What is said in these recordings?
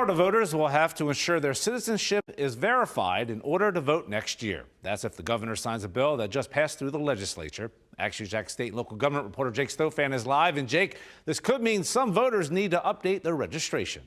Florida voters will have to ensure their citizenship is verified in order to vote next year. That's if the governor signs a bill that just passed through the legislature. Action Jack State and local government reporter Jake Stofan is live. And Jake, this could mean some voters need to update their registration.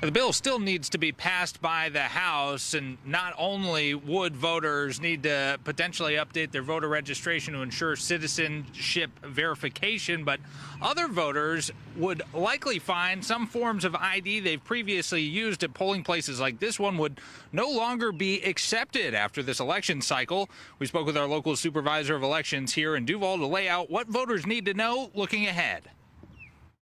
The bill still needs to be passed by the House, and not only would voters need to potentially update their voter registration to ensure citizenship verification, but other voters would likely find some forms of ID they've previously used at polling places like this one would no longer be accepted after this election cycle. We spoke with our local supervisor of elections here in Duval to lay out what voters need to know looking ahead.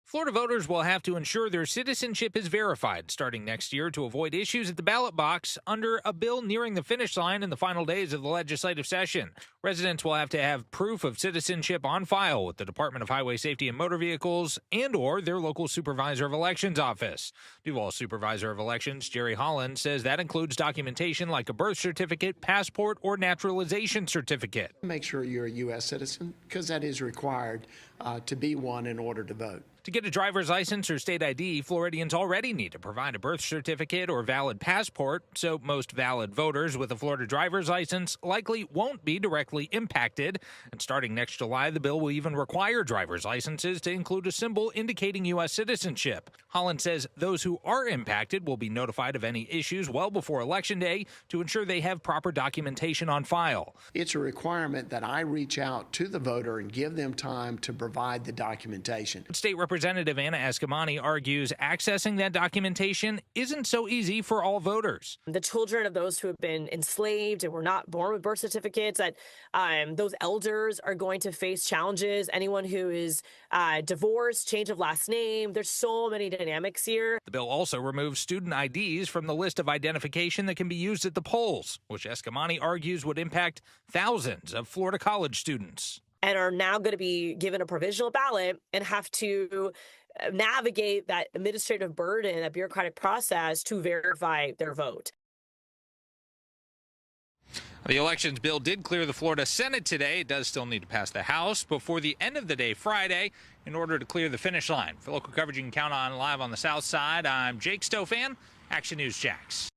Florida voters will have to ensure their citizenship is verified starting next year to avoid issues at the ballot box under a bill nearing the finish line in the final days of the legislative session. Residents will have to have proof of citizenship on file with the Department of Highway Safety and Motor Vehicles and/or their local supervisor of elections office. Duval Supervisor of Elections Jerry Holland says that includes documentation like a birth certificate, passport, or naturalization certificate. Make sure you're a U.S. citizen, because that is required to be one in order to vote. To get a driver's license or state ID, Floridians already need to provide a birth certificate or valid passport, so most valid voters with a Florida driver's license likely won't be directly impacted. And starting next July, the bill will even require driver's licenses to include a symbol indicating U.S. citizenship. Holland says those who are impacted will be notified of any issues well before Election Day to ensure they have proper documentation on file. It's a requirement that I reach out to the voter and give them time to provide the documentation. State Representative Anna Eskamani argues accessing that documentation isn't so easy for all voters. The children of those who have been enslaved and were not born with birth certificates, that those elders are going to face challenges. Anyone who is divorced, change of last name, there's so many dynamics here. The bill also removes student IDs from the list of identification that can be used at the polls, which Eskamani argues would impact thousands of Florida college students. And are now going to be given a provisional ballot and have to navigate that administrative burden, that bureaucratic process to verify their vote. The elections bill did clear the Florida Senate today. It does still need to pass the House before the end of the day Friday in order to clear the finish line. For local coverage you can count on live on the South Side, I'm Jake Stofan, Action News Jax.